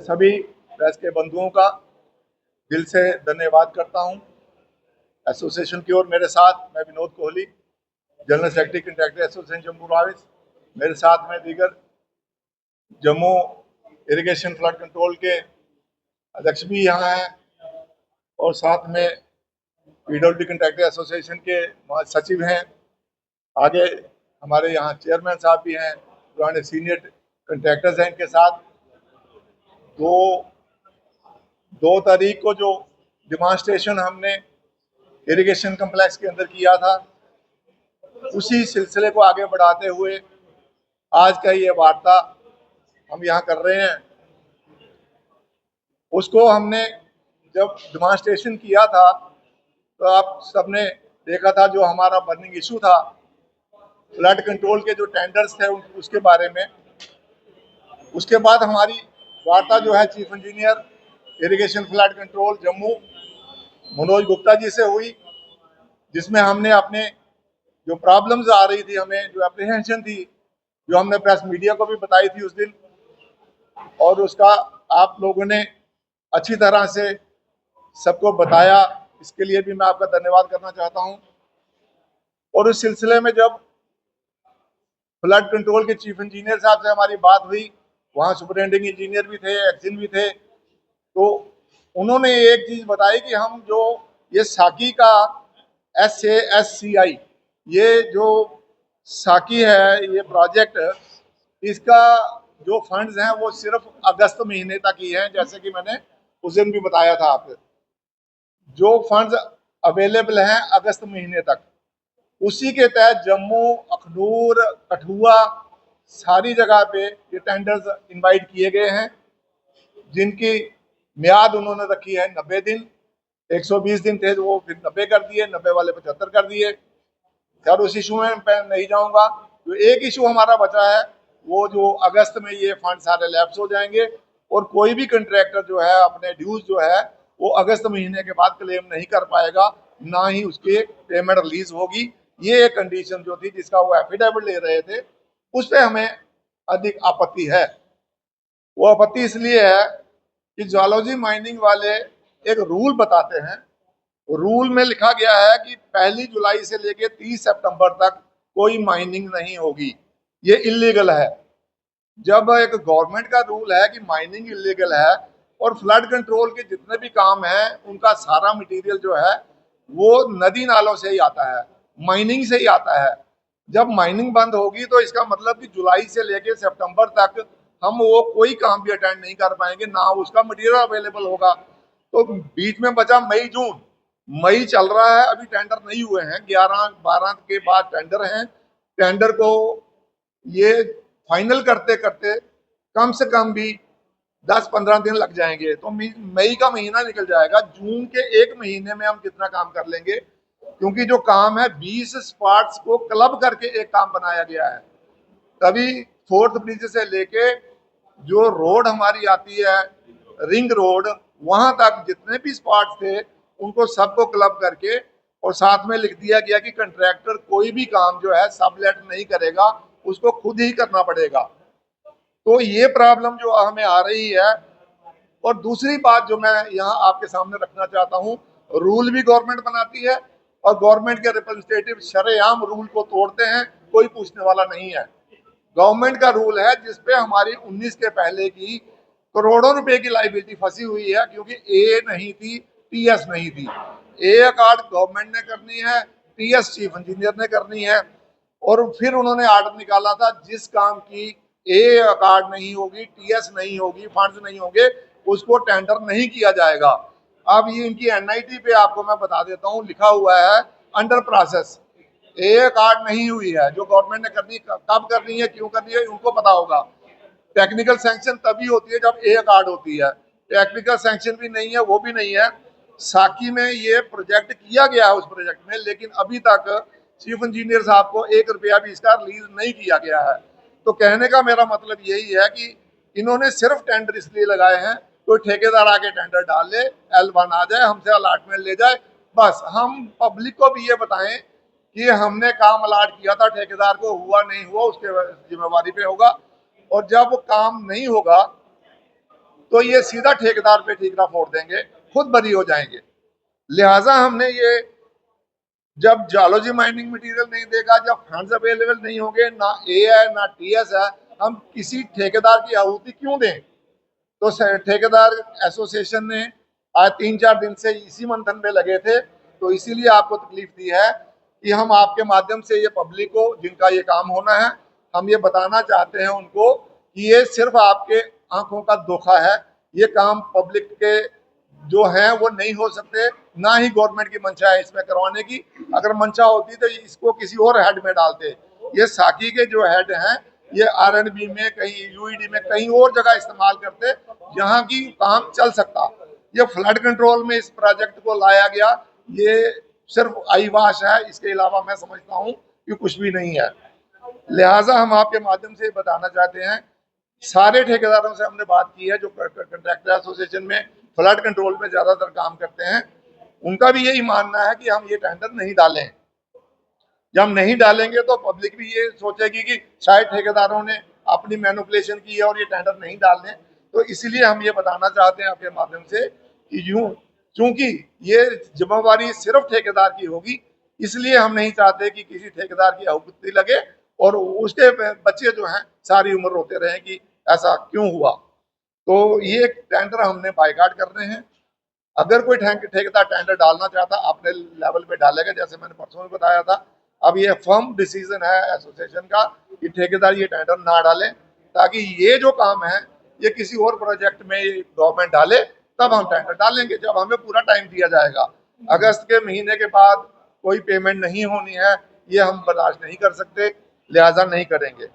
सभी प्रेस के बंधुओं का दिल से धन्यवाद करता हूं। एसोसिएशन की ओर मेरे साथ मैं Vinod Kohli, general secretary contractor association Jammu राविस, मेरे साथ में दीगर जम्मू इरिगेशन फ्लड कंट्रोल के अध्यक्ष भी यहाँ हैं और साथ में पीडब्ल्यूडी कंट्रैक्टर एसोसिएशन के महासचिव हैं। आगे हमारे यहाँ चेयरमैन साहब भी हैं, पुराने सीनियर कंट्रैक्टर्स हैं। इनके साथ दो तारीख को जो डिमॉन्स्ट्रेशन हमने इरिगेशन कम्प्लेक्स के अंदर किया था, उसी सिलसिले को आगे बढ़ाते हुए आज का ये वार्ता हम यहाँ कर रहे हैं। उसको हमने जब डिमॉन्स्ट्रेशन किया था तो आप सबने देखा था, जो हमारा बर्निंग इशू था फ्लड कंट्रोल के जो टेंडर्स थे उसके बारे में। उसके बाद हमारी वार्ता जो है chief engineer irrigation flood control Jammu Manoj Gupta ji से हुई, जिसमें हमने अपने जो प्रॉब्लम्स आ रही थी, हमें जो एप्रीहेंशन थी, जो हमने प्रेस मीडिया को भी बताई थी उस दिन, और उसका आप लोगों ने अच्छी तरह से सबको बताया। इसके लिए भी मैं आपका धन्यवाद करना चाहता हूं। और उस सिलसिले में जब फ्लड कंट्रोल के चीफ इंजीनियर साहब से हमारी बात हुई, वहाँ सुपरिटेंडिंग इंजीनियर भी थे, एक्सिन भी थे, तो उन्होंने एक चीज बताई कि हम जो ये साकी का SASCI, ये जो साकी है, ये प्रोजेक्ट, इसका जो फंड्स हैं वो सिर्फ अगस्त महीने तक ही हैं। जैसे कि मैंने उस दिन भी बताया था आपको, जो फंड्स अवेलेबल हैं अगस्त महीने तक, उसी के तहत जम्मू, अखनूर, कठुआ, सारी जगह पे ये टेंडर्स इनवाइट किए गए हैं, जिनकी म्याद उन्होंने रखी है 90 दिन। 120 दिन थे, वो फिर 90 कर दिए, 90 वाले 75 कर दिए। खैर उस इशू में मैं नहीं जाऊंगा। जो एक इशू हमारा बचा है, वो जो अगस्त में ये फंड सारे लैप्स हो जाएंगे और कोई भी कंट्रैक्टर जो है अपने ड्यूज जो है वो अगस्त महीने के बाद क्लेम नहीं कर पाएगा, ना ही उसके पेमेंट रिलीज होगी। ये एक कंडीशन जो थी, जिसका वो एफिडेविट ले रहे थे, उस पर हमें अधिक आपत्ति है। वो आपत्ति इसलिए है कि ज्वालॉजी माइनिंग वाले एक रूल बताते हैं। रूल में लिखा गया है कि 1 जुलाई से लेकर 30 सितंबर तक कोई माइनिंग नहीं होगी। ये इलीगल है। जब एक गवर्नमेंट का रूल है कि माइनिंग इलीगल है और फ्लड कंट्रोल के जितने भी काम हैं उनका सारा मटेरियल जो है वो नदी नालों से ही आता है, माइनिंग से ही आता है। जब माइनिंग बंद होगी तो इसका मतलब कि जुलाई से लेकर सितंबर तक हम वो कोई काम भी अटेंड नहीं कर पाएंगे, ना उसका मटेरियल अवेलेबल होगा। तो बीच में बचा मई जून, मई चल रहा है, अभी टेंडर नहीं हुए हैं, 11-12 के बाद टेंडर हैं। टेंडर को ये फाइनल करते करते कम से कम भी 10-15 दिन लग जाएंगे, तो मई का महीना निकल जाएगा। जून के एक महीने में हम कितना काम कर लेंगे, क्योंकि जो काम है 20 स्पॉट्स को क्लब करके एक काम बनाया गया है। तभी 4th ब्रिज से लेके जो रोड हमारी आती है रिंग रोड, वहां तक जितने भी स्पॉट्स थे उनको सबको क्लब करके, और साथ में लिख दिया गया कि कंट्रैक्टर कोई भी काम जो है सबलेट नहीं करेगा, उसको खुद ही करना पड़ेगा। तो ये प्रॉब्लम जो हमें आ रही है। और दूसरी बात जो मैं यहाँ आपके सामने रखना चाहता हूँ, रूल भी गवर्नमेंट बनाती है और गवर्नमेंट के रिप्रेजेंटेटिव शरेआम रूल को तोड़ते हैं, कोई पूछने वाला नहीं है। गवर्नमेंट का रूल है जिसपे हमारी 19 के पहले की करोड़ों रुपए की लाइबिलिटी फंसी हुई है, क्योंकि ए नहीं थी, टीएस नहीं थी। ए अकार्ड गवर्नमेंट ने करनी है, टीएस चीफ इंजीनियर ने करनी है। और फिर उन्होंने आर्डर निकाला था, जिस काम की ए अकार्ड नहीं होगी, टीएस नहीं होगी, फंड्स नहीं होंगे, उसको टेंडर नहीं किया जाएगा। अब ये इनकी एनआईटी पे आपको मैं बता देता हूँ, लिखा हुआ है अंडर प्रोसेस। ए कार्ड नहीं हुई है, जो गवर्नमेंट ने करनी, कब करनी है, क्यों करनी है, उनको पता होगा। टेक्निकल सैंक्शन तभी होती है जब ए कार्ड होती है। टेक्निकल सैंक्शन भी नहीं है, वो भी नहीं है। साकी में ये प्रोजेक्ट किया गया है उस प्रोजेक्ट में, लेकिन अभी तक चीफ इंजीनियर साहब को 1 रुपया भी इसका रिलीज नहीं किया गया है। तो कहने का मेरा मतलब यही है कि इन्होंने सिर्फ टेंडर इसलिए लगाए हैं, कोई ठेकेदार आके टेंडर डाल ले, L1 आ जाए, हमसे अलॉटमेंट ले जाए, बस हम पब्लिक को भी ये बताएं कि हमने काम अलाट किया था, ठेकेदार को हुआ नहीं हुआ उसके जिम्मेवारी पे होगा। और जब काम नहीं होगा तो ये सीधा ठेकेदार पे ठीकरा फोड़ देंगे, खुद बरी हो जाएंगे। लिहाजा हमने ये, जब जियोलॉजी माइनिंग मटेरियल नहीं देगा, जब फंड्स अवेलेबल नहीं होंगे, ना ए है ना टीएस है, हम किसी ठेकेदार की आहुति क्यों दें। तो ठेकेदार एसोसिएशन ने आज 3-4 दिन से इसी मंथन में लगे थे, तो इसीलिए आपको तकलीफ दी है कि हम आपके माध्यम से ये पब्लिक को, जिनका ये काम होना है, हम ये बताना चाहते हैं उनको कि ये सिर्फ आपके आंखों का धोखा है। ये काम पब्लिक के जो है वो नहीं हो सकते, ना ही गवर्नमेंट की मंशा है इसमें करवाने की। अगर मंशा होती तो इसको किसी और हेड में डालते। ये साकी के जो हेड हैं, ये आरएनबी में, कहीं यूईडी में, कहीं और जगह इस्तेमाल करते, जहां की काम चल सकता। ये फ्लड कंट्रोल में इस प्रोजेक्ट को लाया गया, ये सिर्फ आईवाश है, इसके अलावा मैं समझता हूँ कि कुछ भी नहीं है। लिहाजा हम आपके माध्यम से बताना चाहते हैं, सारे ठेकेदारों से हमने बात की है जो कंट्रैक्टर एसोसिएशन में फ्लड कंट्रोल में ज्यादातर काम करते हैं, उनका भी यही मानना है कि हम ये टेंडर नहीं डालें। जब हम नहीं डालेंगे तो पब्लिक भी ये सोचेगी कि शायद ठेकेदारों ने अपनी मैनिपुलेशन की है और ये टेंडर नहीं डालने। तो इसलिए हम ये बताना चाहते हैं आपके माध्यम से कि यूं, क्योंकि ये जिम्मेवारी सिर्फ ठेकेदार की होगी, इसलिए हम नहीं चाहते कि किसी ठेकेदार की आहुति लगे और उसके बच्चे जो हैं सारी उम्र रोते रहे कि ऐसा क्यों हुआ। तो ये टेंडर हमने बाइकाट कर रहे हैं। अगर कोई ठेकेदार टेंडर डालना चाहता अपने लेवल पे डालेगा, जैसे मैंने परसों में बताया था। अब ये फर्म डिसीजन है एसोसिएशन का कि ठेकेदार ये टेंडर ना डालें, ताकि ये जो काम है ये किसी और प्रोजेक्ट में गवर्नमेंट डाले, तब हम टेंडर डालेंगे, जब हमें पूरा टाइम दिया जाएगा। अगस्त के महीने के बाद कोई पेमेंट नहीं होनी है, ये हम बर्दाश्त नहीं कर सकते, लिहाजा नहीं करेंगे।